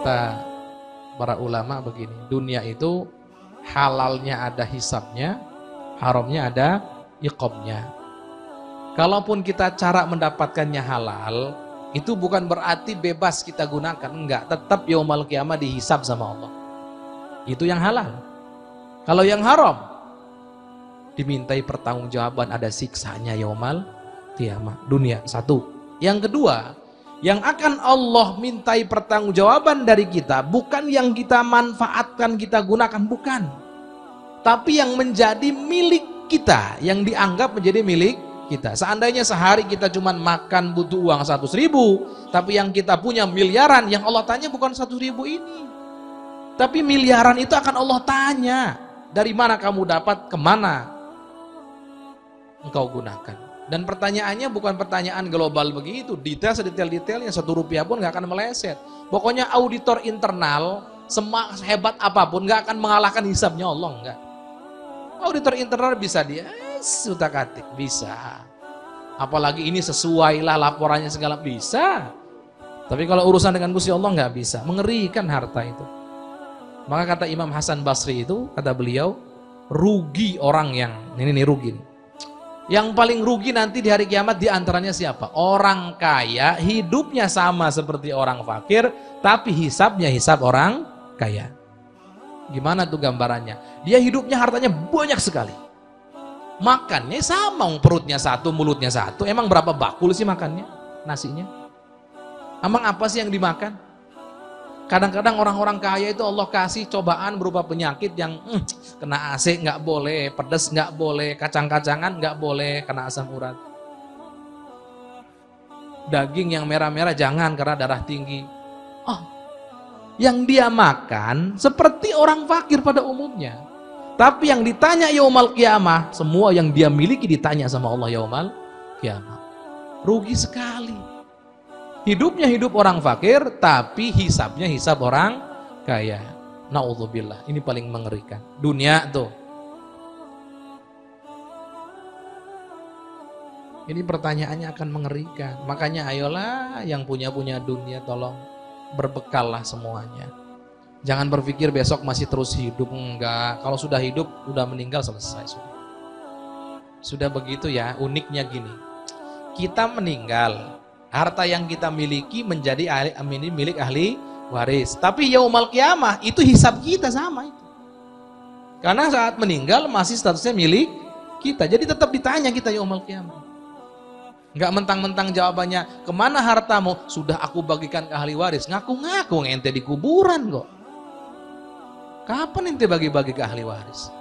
kata para ulama begini, dunia itu halalnya ada hisabnya, haramnya ada iqabnya. Kalaupun kita cara mendapatkannya halal, itu bukan berarti bebas kita gunakan, enggak, tetap yaumul qiyamah dihisab sama Allah. Itu yang halal. Kalau yang haram, dimintai pertanggungjawaban, ada siksanya yaumul qiyamah. Dunia satu. Yang kedua, yang akan Allah mintai pertanggungjawaban dari kita bukan yang kita manfaatkan, kita gunakan, bukan. Tapi yang menjadi milik kita, yang dianggap menjadi milik kita. Seandainya sehari kita cuma makan butuh uang 100.000, tapi yang kita punya miliaran, yang Allah tanya bukan 100.000 ini. Tapi miliaran itu akan Allah tanya, dari mana kamu dapat, kemana engkau gunakan. Dan pertanyaannya bukan pertanyaan global begitu, detail sedetail-detailnya, 1 rupiah pun gak akan meleset. Pokoknya auditor internal sehebat apapun gak akan mengalahkan hisabnya Allah, enggak. Auditor internal bisa dia utak-atik, bisa. Apalagi ini sesuai lah laporannya segala, bisa. Tapi kalau urusan dengan Gusti Allah nggak bisa, mengerikan harta itu. Maka kata Imam Hasan Basri itu, kata beliau, rugi orang yang ini rugi nih. Yang paling rugi nanti di hari kiamat diantaranya siapa? Orang kaya, hidupnya sama seperti orang fakir, tapi hisabnya hisab orang kaya. Gimana tuh gambarannya? Dia hidupnya hartanya banyak sekali, makannya sama, perutnya satu, mulutnya satu. Emang berapa bakul sih makannya, nasinya? Emang apa sih yang dimakan? Kadang-kadang orang-orang kaya itu Allah kasih cobaan berupa penyakit yang kena AC nggak boleh, pedas nggak boleh, kacang-kacangan nggak boleh, kena asam urat. Daging yang merah-merah jangan karena darah tinggi. Oh, yang dia makan seperti orang fakir pada umumnya. Tapi yang ditanya yaumul qiyamah, semua yang dia miliki ditanya sama Allah yaumul qiyamah. Rugi sekali. Hidupnya hidup orang fakir, tapi hisabnya hisab orang kaya. Na'udzubillah, ini paling mengerikan. Dunia tuh. Ini pertanyaannya akan mengerikan. Makanya ayolah yang punya dunia, tolong berbekallah semuanya. Jangan berpikir besok masih terus hidup, enggak. Kalau sudah hidup, udah meninggal, selesai sudah. Sudah begitu ya, uniknya gini. Kita meninggal, harta yang kita miliki menjadi milik ahli waris. Tapi yaumul qiyamah itu hisab kita sama itu. Karena saat meninggal masih statusnya milik kita. Jadi tetap ditanya kita yaumul qiyamah. Enggak mentang-mentang jawabannya, kemana hartamu? Sudah aku bagikan ke ahli waris. Ngaku-ngaku ente di kuburan kok. Kapan ente bagi-bagi ke ahli waris?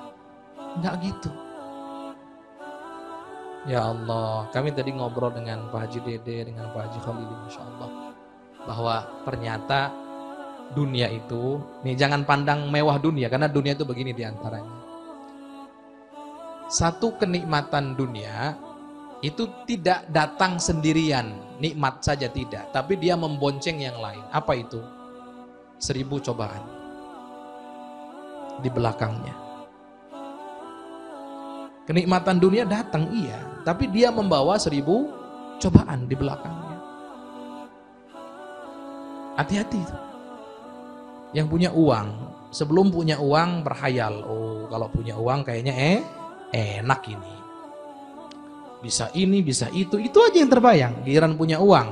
Enggak gitu. Ya Allah, kami tadi ngobrol dengan Pak Haji Dede, dengan Pak Haji Khalili, Masya Allah, bahwa ternyata dunia itu, nih jangan pandang mewah dunia, karena dunia itu begini diantaranya. Satu kenikmatan dunia itu tidak datang sendirian, nikmat saja tidak, tapi dia membonceng yang lain. Apa itu? 1000 cobaan di belakangnya. Kenikmatan dunia datang iya, tapi dia membawa 1000 cobaan di belakangnya. Hati-hati itu. Yang punya uang, sebelum punya uang berhayal, oh kalau punya uang kayaknya enak ini. Bisa ini, bisa itu aja yang terbayang. Giliran punya uang,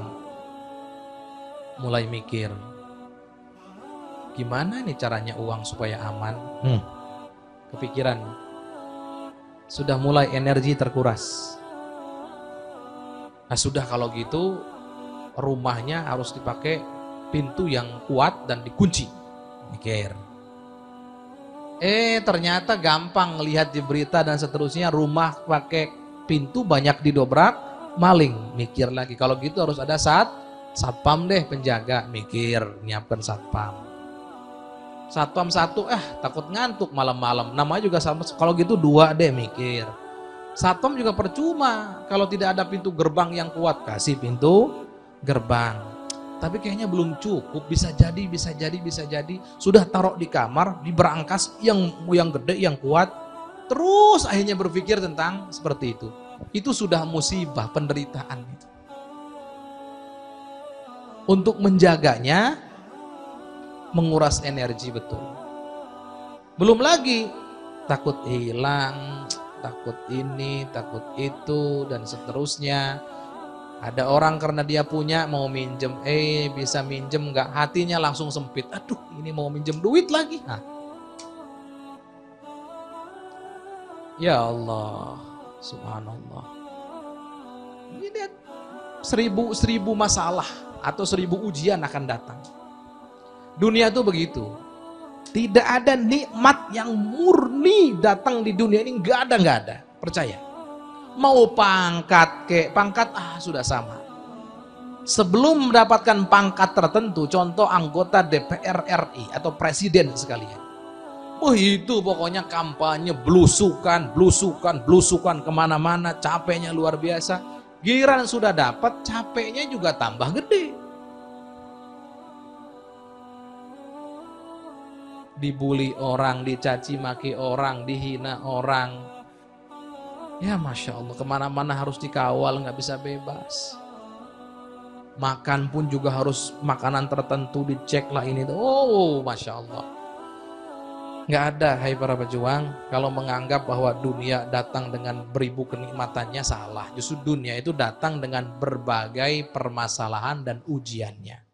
mulai mikir, gimana nih caranya uang supaya aman? Kepikiran. Sudah mulai energi terkuras. Nah sudah kalau gitu rumahnya harus dipakai pintu yang kuat dan dikunci. Mikir. Ternyata gampang lihat di berita dan seterusnya, rumah pakai pintu banyak didobrak, maling. Mikir lagi, kalau gitu harus ada satpam deh, penjaga. Mikir, nyiapkan satpam. Satpam 1, takut ngantuk malam-malam. Namanya juga sama, kalau gitu 2 deh, mikir. Satpam juga percuma kalau tidak ada pintu gerbang yang kuat, kasih pintu gerbang. Tapi kayaknya belum cukup, bisa jadi. Sudah taruh di kamar, di berangkas yang gede, yang kuat. Terus akhirnya berpikir tentang seperti itu. Itu sudah musibah, penderitaan itu. Untuk menjaganya, menguras energi betul. Belum lagi takut hilang, takut ini, takut itu, dan seterusnya. Ada orang karena dia punya mau minjem, bisa minjem nggak, hatinya langsung sempit. Aduh, ini mau minjem duit lagi. Nah. Ya Allah, subhanallah. Ini lihat, seribu masalah atau 1000 ujian akan datang. Dunia itu begitu. Tidak ada nikmat yang murni datang di dunia ini, nggak ada. Percaya. Mau pangkat sudah sama. Sebelum mendapatkan pangkat tertentu, contoh anggota DPR RI atau presiden sekalian. Itu pokoknya kampanye blusukan kemana-mana, capeknya luar biasa. Giliran sudah dapat, capeknya juga tambah gede. Dibully orang, dicaci maki orang, dihina orang. Ya Masya Allah, kemana-mana harus dikawal, nggak bisa bebas. Makan pun juga harus makanan tertentu, dicek lah ini. Masya Allah. Nggak ada, hai para pejuang, kalau menganggap bahwa dunia datang dengan beribu kenikmatannya, salah. Justru dunia itu datang dengan berbagai permasalahan dan ujiannya.